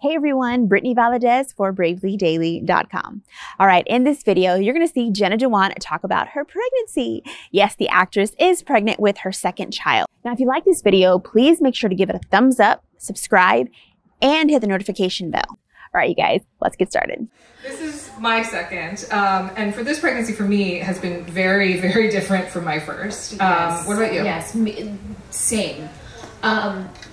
Hey everyone, Brittany Valadez for BravelyDaily.com. All right, in this video, you're going to see Jenna Dewan talk about her pregnancy. Yes, the actress is pregnant with her second child. Now, if you like this video, please make sure to give it a thumbs up, subscribe, and hit the notification bell. All right, you guys, let's get started. This is my second, and for this pregnancy for me has been very, very different from my first. Yes. What about you? Yes, same.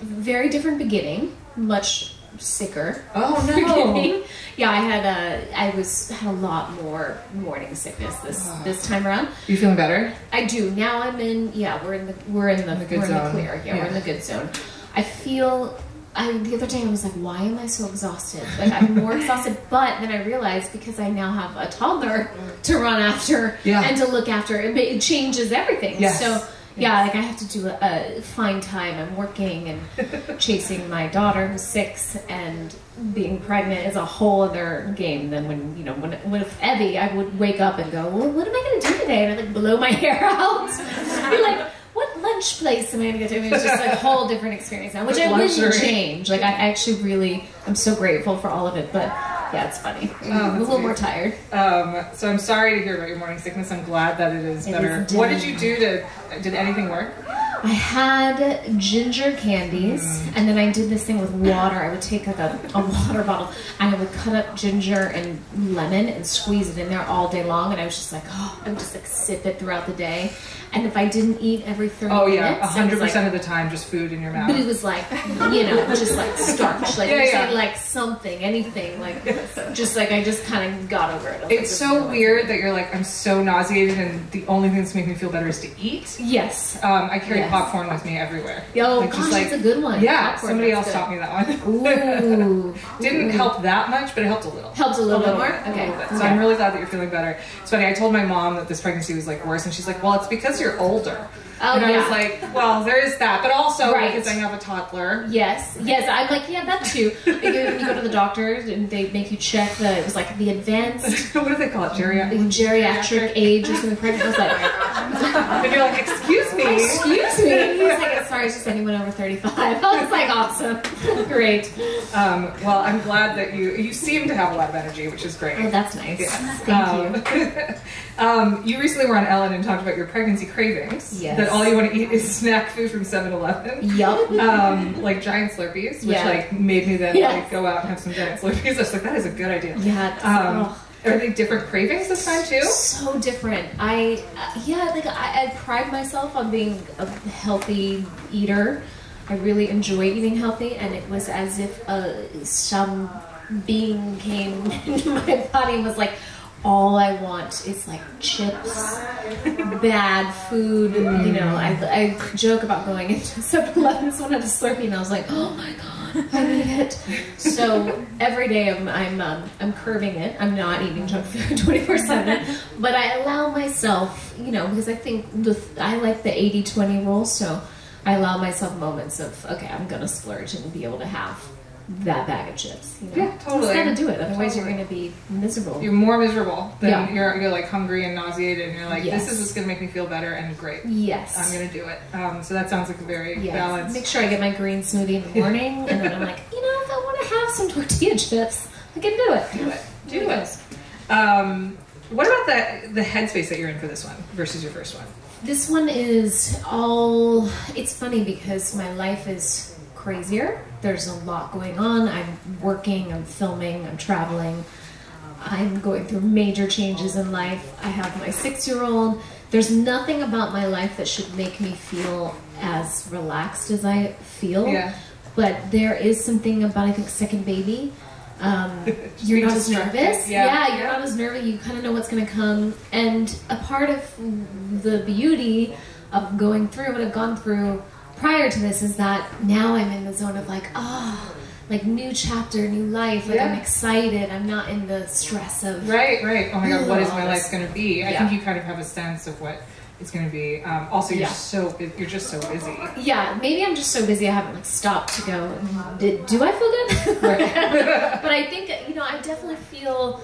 Very different beginning, much sicker. Oh no! Beginning. Yeah, I had a lot more morning sickness this time around. You feeling better? I do now. I'm in. Yeah, we're in the clear. Yeah, we're in the good zone. I feel. The other day I was like, why am I so exhausted? Like I'm more exhausted, but then I realized because I now have a toddler to run after and to look after, it changes everything. Yes. So yeah, like I have to find time. I'm working and chasing my daughter who's 6, and being pregnant is a whole other game than when with Evie, I would wake up and go, well, what am I going to do today? And I'd like blow my hair out. Be like, what lunch place am I going to go to? I mean, it's just like a whole different experience now, which I wish would change. Like I actually really, I'm so grateful for all of it, but yeah, it's funny. I'm a little more tired. So I'm sorry to hear about your morning sickness. I'm glad that it is better. What did you do did anything work? I had ginger candies, and then I did this thing with water. I would take like a water bottle, and I would cut up ginger and lemon and squeeze it in there all day long, and I was just like, I would just like sip it throughout the day. And if I didn't eat every 30 minutes... Oh yeah, 100% of the time, just food in your mouth. But it was like, just like starch, like like something, anything, like just like I just kind of got over it. It's so weird that you're like, I'm so nauseated, and the only thing that's making me feel better is to eat. Yes. I carry popcorn with me everywhere. Oh, like, gosh, that's a good one. Yeah, popcorn, somebody else taught me that one. Ooh. Didn't help that much, but it helped a little. Helped a little bit more? Okay. So I'm really glad that you're feeling better. It's funny, I told my mom that this pregnancy was like worse, and she's like, well, it's because you're older. Oh, and I was like, well, there is that, but also because I have a toddler. Yes, yes, I'm like, yeah, that too. When you go to the doctor and they make you check it was like the advanced... What do they call it? Geriatric age or something. Pregnant. I was like... And you're like, excuse me. Excuse me. And he's like, sorry, it's just anyone over 35. I was like, awesome. Great. Well, I'm glad that you seem to have a lot of energy, which is great. Oh, that's nice. Yeah. Thank you. You recently were on Ellen and talked about your pregnancy cravings. Yes. That all you want to eat is snack food from 7-Eleven. Yup. Like giant Slurpees, which like made me then like go out and have some giant Slurpees. I was like, that is a good idea. Yeah. Are they different cravings this time too? So different. I pride myself on being a healthy eater. I really enjoy eating healthy, and it was as if some being came into my body and was like, all I want is like chips, bad food. I joke about going into 7-Eleven, someone had a Slurpee, and I was like, oh my god, I need it. So every day I'm curbing it. I'm not eating junk food 24/7, but I allow myself, because I think I like the 80-20 rule, so I allow myself moments of, okay, I'm gonna splurge and be able to have that bag of chips. Yeah, totally. You just gotta do it, otherwise you're gonna be miserable. You're more miserable than you're like hungry and nauseated, and you're like, this is just gonna make me feel better and great. Yes. I'm gonna do it. So that sounds like a very balanced. Make sure I get my green smoothie in the morning, and then I'm like, if I want to have some tortilla chips, I can do it. Do it. What about the headspace that you're in for this one versus your first one? This one is it's funny because my life is crazier. There's a lot going on. I'm working, I'm filming, I'm traveling. I'm going through major changes in life. I have my 6-year-old. There's nothing about my life that should make me feel as relaxed as I feel. Yeah. But there is something about, I think, second baby. You're not as nervous. Yeah, you're not as nervous. You kind of know what's going to come. And a part of the beauty of going through what I've gone through prior to this is that now I'm in the zone of like, like new chapter, new life. Like I'm excited. I'm not in the stress of right. Oh my god, what is my life going to be? I think you kind of have a sense of what it's going to be. Also, you're just so busy. Yeah, maybe I'm just so busy I haven't like stopped to go, do I feel good? Right. But I think, I definitely feel,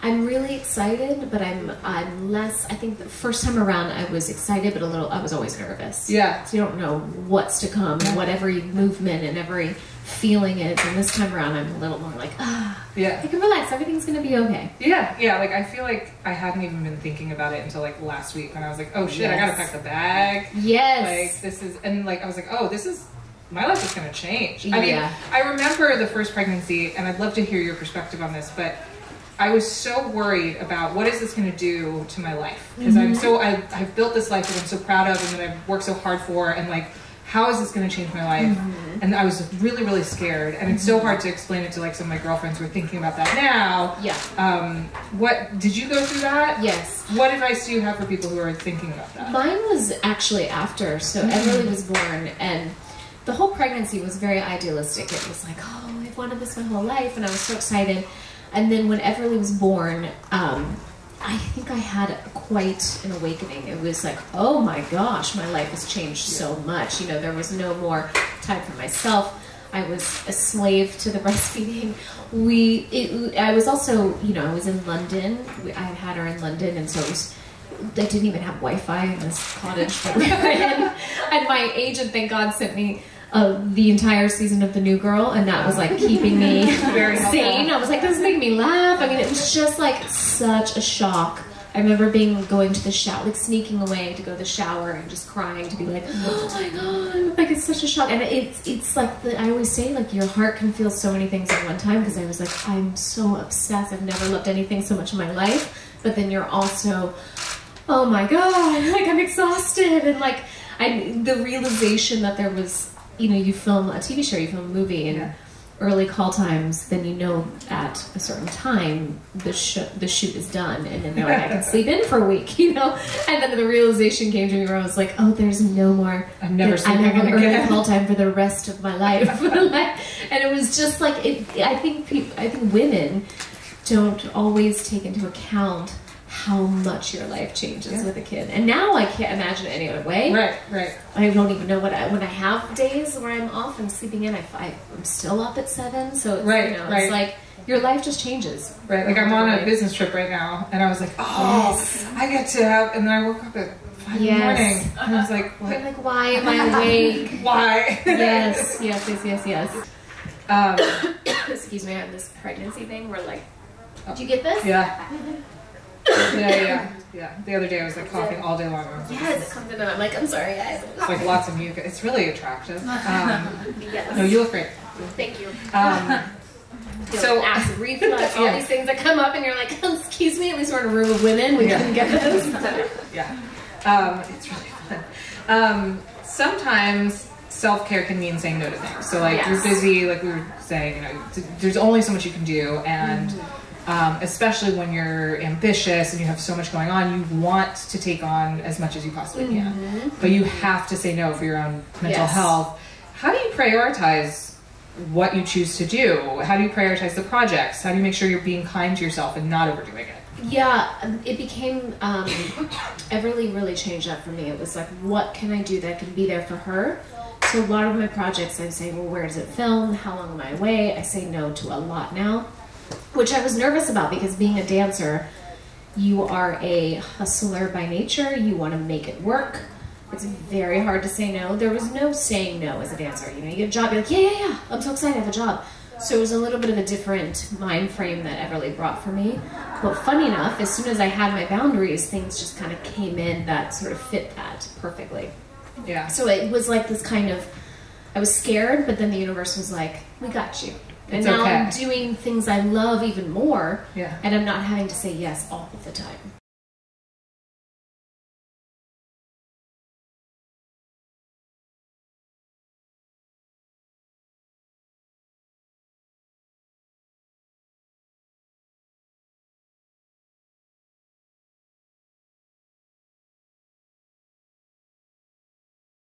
I'm really excited, but I'm less, I think the first time around I was excited, but I was always nervous. Yeah. So you don't know what's to come, what every movement and every feeling it, and this time around I'm a little more like, yeah, I can relax, everything's gonna be okay. Yeah, like I feel like I hadn't even been thinking about it until like last week when I was like, oh shit, I gotta pack the bag. Yes. Like this is, and like I was like, oh, this is, my life is gonna change. I mean, I remember the first pregnancy, and I'd love to hear your perspective on this, but I was so worried about what is this going to do to my life, because I've built this life that I'm so proud of and that I've worked so hard for, and like, how is this going to change my life? And I was really, really scared, and it's so hard to explain it to like some of my girlfriends who are thinking about that now. What did you go through that? Yes. What advice do you have for people who are thinking about that? Mine was actually after. So Everly was born, and the whole pregnancy was very idealistic. It was like, oh, I've wanted this my whole life, and I was so excited. And then when Everly was born, I think I had quite an awakening. It was like, oh my gosh, my life has changed so much. You know, there was no more time for myself. I was a slave to the breastfeeding. I was also, you know, I was in London. I had her in London, and so it was, I didn't even have Wi-Fi in this cottage that we were in. And my agent, thank God, sent me the entire season of The New Girl, and that was like keeping me very sane. I was like, this is making me laugh. I mean, it was just like such a shock. I remember going to the shower, like sneaking away to go to the shower and just crying to be like, oh my God, like it's such a shock. And it's like, I always say, like your heart can feel so many things at one time, because I was like, I'm so obsessed. I've never loved anything so much in my life. But then you're also, oh my God, like I'm exhausted. And like, the realization that there was, you know, you film a TV show, you film a movie, and early call times, then you know at a certain time the shoot is done, and then they're like, I can sleep in for a week, you know. And then the realization came to me where I was like, oh, there's no more. I'm never sleeping I'm again. Early call time for the rest of my life. And it was just like, I think women don't always take into account how much your life changes with a kid. And now I can't imagine it any other way. Right. I don't even know when I have days where I'm off and sleeping in, I'm still up at 7. So it's, you know, it's like your life just changes. Right. Like I'm on a business trip right now, and I was like, oh, I get to have, and then I woke up at 5 in the morning, and I was like, what? I'm like, why am I awake? Why? Yes. Excuse me, I have this pregnancy thing where like, did you get this? Yeah. The other day I was like coughing all day long. Yes, it comes in and I'm like, I'm sorry guys. It's like lots of mucus. It's really attractive. No, you look great. Thank you. So acid reflux, all these things that come up, and you're like, excuse me, at least we're in a room of women, we can get this. It's really fun. Sometimes self-care can mean saying no to things. So like you're busy, like we were saying, you know, there's only so much you can do, and especially when you're ambitious and you have so much going on, you want to take on as much as you possibly can, but you have to say no for your own mental health. How do you prioritize what you choose to do? How do you prioritize the projects? How do you make sure you're being kind to yourself and not overdoing it? Yeah, it became, Everly really changed that for me. It was like, what can I do that can be there for her? So a lot of my projects, I'm saying, well, where does it film? How long am I away? I say no to a lot now, which I was nervous about, because being a dancer, you are a hustler by nature. You want to make it work. It's very hard to say no. There was no saying no as a dancer. You know, you get a job, you're like, yeah, I'm so excited, I have a job. So it was a little bit of a different mind frame that Everly brought for me. But funny enough, as soon as I had my boundaries, things just kind of came in that sort of fit that perfectly. Yeah. So it was like this kind of, I was scared, but then the universe was like, we got you. And now I'm doing things I love even more, and I'm not having to say yes all of the time.